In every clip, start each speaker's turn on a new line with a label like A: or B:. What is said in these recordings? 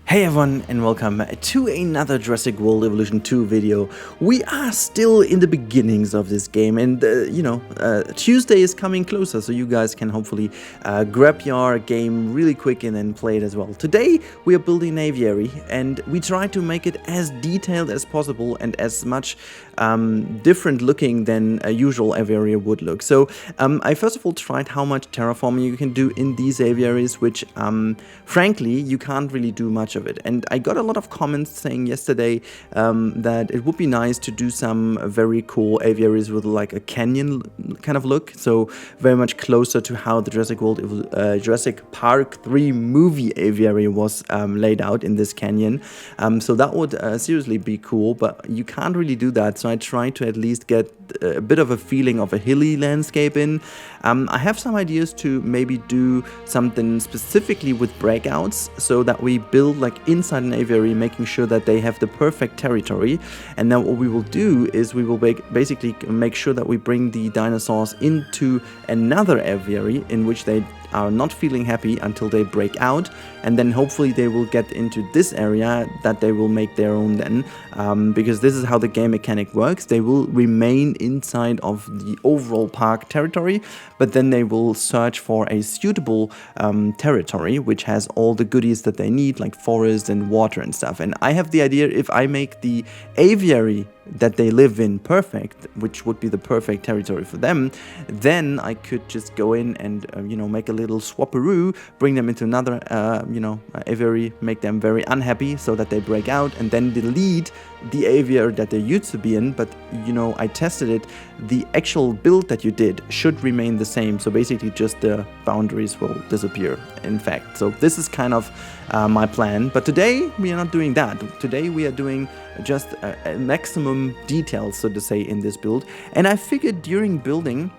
A: Hey everyone and welcome to another Jurassic World Evolution 2 video. We are still in the beginnings of this game and Tuesday is coming closer, so you guys can hopefully grab your game really quick and then play it as well. Today we are building an aviary and we try to make it as detailed as possible and as much different looking than a usual aviary would look. So I first of all tried how much terraforming you can do in these aviaries, which frankly you can't really do much of it. And I got a lot of comments saying yesterday that it would be nice to do some very cool aviaries with like a canyon kind of look, so very much closer to how the Jurassic Park 3 movie aviary was laid out in this canyon. So that would seriously be cool, but you can't really do that, so I tried to at least get a bit of a feeling of a hilly landscape in. I have some ideas to maybe do something specifically with breakouts, so that we build like inside an aviary, making sure that they have the perfect territory. And then what we will do is we will basically make sure that we bring the dinosaurs into another aviary in which they are not feeling happy until they break out, and then hopefully they will get into this area that they will make their own then, because this is how the game mechanic works. They will remain inside of the overall park territory, but then they will search for a suitable territory which has all the goodies that they need, like forest and water and stuff. And I have the idea, if I make the aviary that they live in perfect, which would be the perfect territory for them, then I could just go in and make a little swapperoo, bring them into another aviary, make them very unhappy so that they break out, and then delete the aviary that they used to be in. But I tested it, the actual build that you did should remain the same, so basically just the boundaries will disappear, in fact. So this is kind of my plan, but today we are not doing that. Today we are doing just a maximum details, so to say, in this build. And I figured during building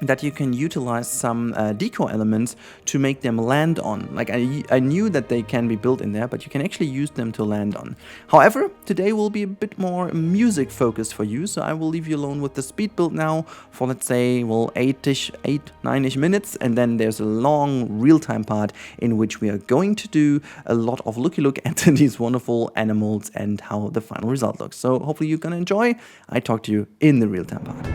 A: that you can utilize some decor elements to make them land on. Like I knew that they can be built in there, but you can actually use them to land on. However, today will be a bit more music focused for you, so I will leave you alone with the speed build now for, let's say, well, 9-ish minutes, and then there's a long real-time part in which we are going to do a lot of looky look at these wonderful animals and how the final result looks. So hopefully you're gonna enjoy. I talk to you in the real-time part.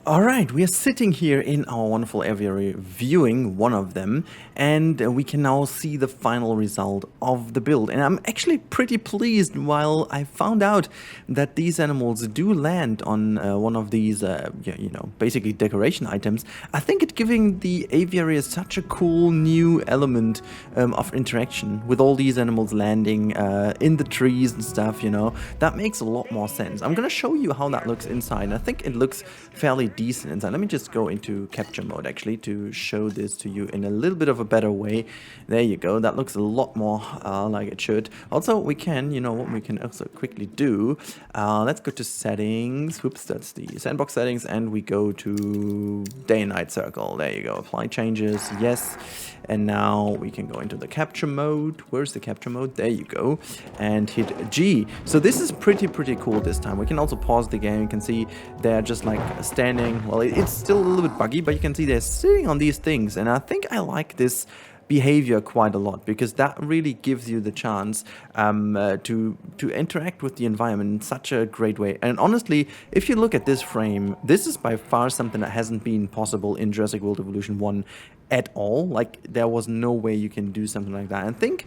A: All right, we are sitting here in our wonderful aviary viewing one of them, and we can now see the final result of the build. And I'm actually pretty pleased while I found out that these animals do land on one of these, basically decoration items. I think it giving the aviary such a cool new element of interaction with all these animals landing in the trees and stuff, that makes a lot more sense. I'm gonna show you how that looks inside. I think it looks fairly decent inside. Let me just go into capture mode actually to show this to you in a little bit of a better way. There you go. That looks a lot more like it should. Also, we can, what we can also quickly do. Let's go to settings. Whoops, that's the sandbox settings, and we go to day and night circle. There you go. Apply changes. Yes. And now we can go into the capture mode. Where's the capture mode? There you go. And hit G. So this is pretty cool this time. We can also pause the game. You can see they're just like standing. Well, it's still a little bit buggy, but you can see they're sitting on these things. And I think I like this behavior quite a lot, because that really gives you the chance to interact with the environment in such a great way. And honestly, if you look at this frame, this is by far something that hasn't been possible in Jurassic World Evolution 1 at all. Like, there was no way you can do something like that. And think,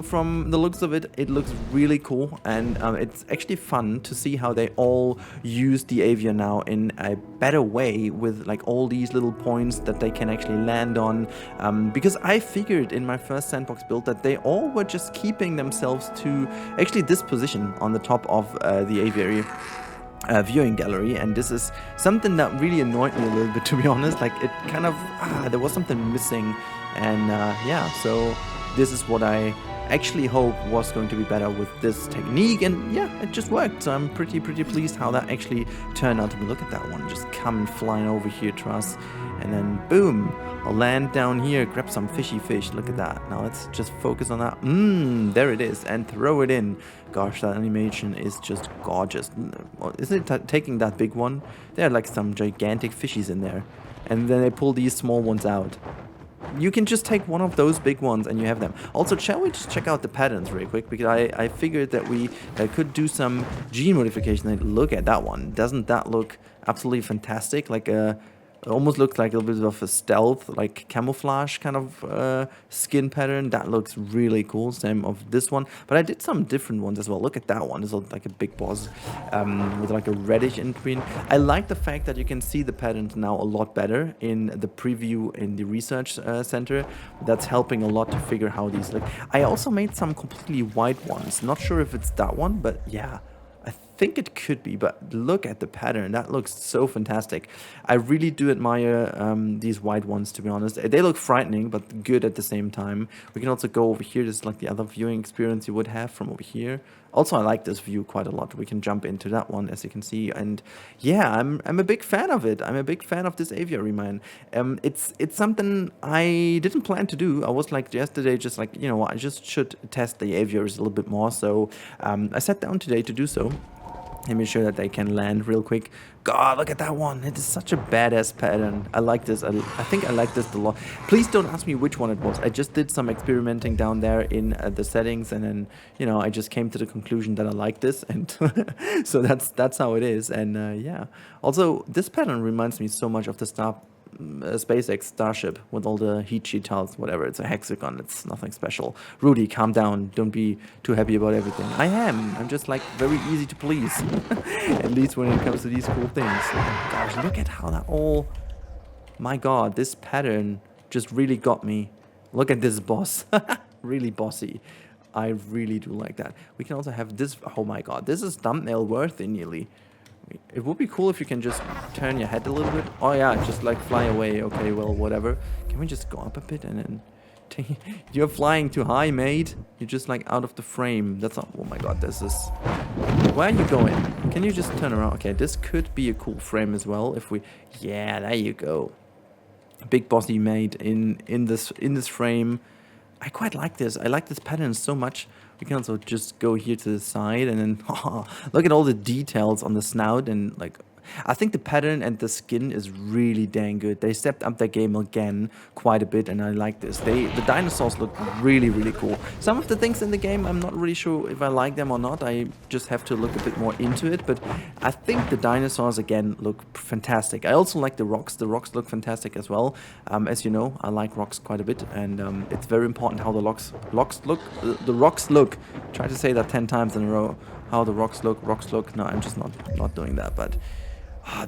A: from the looks of it, it looks really cool, and it's actually fun to see how they all use the Aviary now in a better way, with like all these little points that they can actually land on, because I figured in my first sandbox build that they all were just keeping themselves to actually this position on the top of the Aviary viewing gallery, and this is something that really annoyed me a little bit, to be honest. Like, it kind of there was something missing, and yeah, so this is what I actually hope was going to be better with this technique, and yeah, it just worked. So I'm pretty pleased how that actually turned out to be. Look at that one just coming flying over here to us, and then boom, I'll land down here, grab some fishy fish. Look at that. Now let's just focus on that. There it is, and throw it in. Gosh, that animation is just gorgeous. Isn't it taking that big one? There are like some gigantic fishies in there, and then they pull these small ones out. You can just take one of those big ones and you have them. Also, shall we just check out the patterns really quick? Because I figured that we could do some gene modification. And look at that one. Doesn't that look absolutely fantastic? Like it almost looks like a little bit of a stealth, like camouflage kind of skin pattern. That looks really cool. Same of this one. But I did some different ones as well. Look at that one. This looks like a big boss with like a reddish in between. I like the fact that you can see the patterns now a lot better in the preview in the research center. That's helping a lot to figure how these look. I also made some completely white ones. Not sure if it's that one, but yeah. I think it could be, but look at the pattern. That looks so fantastic. I really do admire these white ones, to be honest. They look frightening, but good at the same time. We can also go over here. This is like the other viewing experience you would have from over here. Also, I like this view quite a lot. We can jump into that one, as you can see. And yeah, I'm a big fan of it. I'm a big fan of this aviary, man. It's something I didn't plan to do. I was like yesterday, just like, what, I just should test the aviaries a little bit more. So I sat down today to do so. Let me show that they can land real quick. God, look at that one. It is such a badass pattern. I like this. I think I like this a lot. Please don't ask me which one it was. I just did some experimenting down there in the settings, and then, I just came to the conclusion that I like this, and so that's how it is. And yeah. Also, this pattern reminds me so much of the SpaceX Starship with all the heat sheet tiles, whatever. It's a hexagon. It's nothing special. Rudy, calm down. Don't be too happy about everything. I am. I'm just like very easy to please. At least when it comes to these cool things. Gosh, look at how that all... My God, this pattern just really got me. Look at this boss. Really bossy. I really do like that. We can also have this... Oh my God, this is thumbnail worthy nearly. It would be cool if you can just turn your head a little bit. Oh yeah, just like fly away. Okay, well, whatever. Can we just go up a bit and then... You're flying too high, mate. You're just like out of the frame. That's not... Oh my God, this is... Where are you going? Can you just turn around? Okay, this could be a cool frame as well if we... Yeah, there you go. Big bossy mate in this frame. I quite like this. I like this pattern so much. We can also just go here to the side and then look at all the details on the snout, and like I think the pattern and the skin is really dang good. They stepped up their game again quite a bit, and I like this. The dinosaurs look really, really cool. Some of the things in the game, I'm not really sure if I like them or not. I just have to look a bit more into it, but I think the dinosaurs again look fantastic. I also like the rocks. The rocks look fantastic as well. As you know, I like rocks quite a bit, and it's very important how the rocks look. Try to say that 10 times in a row. How the rocks look. No, I'm just not doing that, but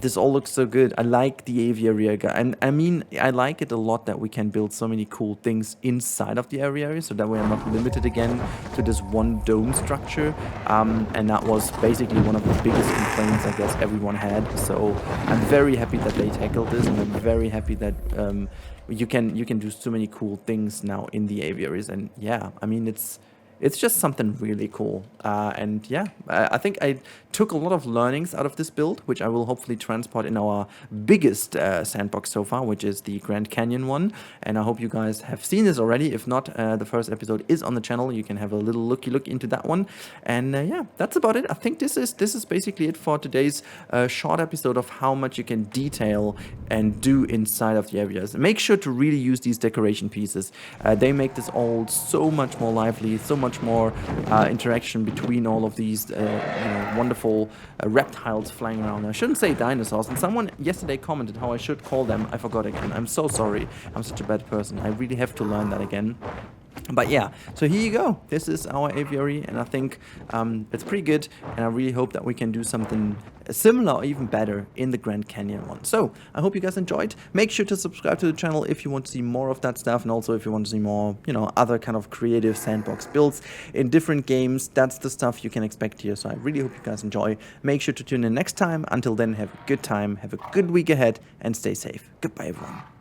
A: this all looks so good. I like the aviary, and I mean, I like it a lot that we can build so many cool things inside of the aviary, so that we are not limited again to this one dome structure. And that was basically one of the biggest complaints I guess everyone had. So I'm very happy that they tackled this, and I'm very happy that you can do so many cool things now in the aviaries. And yeah, I mean, it's just something really cool. And yeah, I think I took a lot of learnings out of this build, which I will hopefully transport in our biggest sandbox so far, which is the Grand Canyon one. And I hope you guys have seen this already. If not, the first episode is on the channel. You can have a little look into that one. And yeah, that's about it. I think this is basically it for today's short episode of how much you can detail and do inside of the areas. Make sure to really use these decoration pieces. They make this all so much more lively, so much more interaction between all of these wonderful reptiles flying around. I shouldn't say dinosaurs, and someone yesterday commented how I should call them. I forgot again. I'm so sorry. I'm such a bad person. I really have to learn that again. But yeah, so here you go. This is our aviary, and I think it's pretty good, and I really hope that we can do something similar or even better in the Grand Canyon one. So I hope you guys enjoyed. Make sure to subscribe to the channel if you want to see more of that stuff, and also if you want to see more, other kind of creative sandbox builds in different games. That's the stuff you can expect here. So I really hope you guys enjoy. Make sure to tune in next time. Until then, have a good time, have a good week ahead, and stay safe. Goodbye, everyone.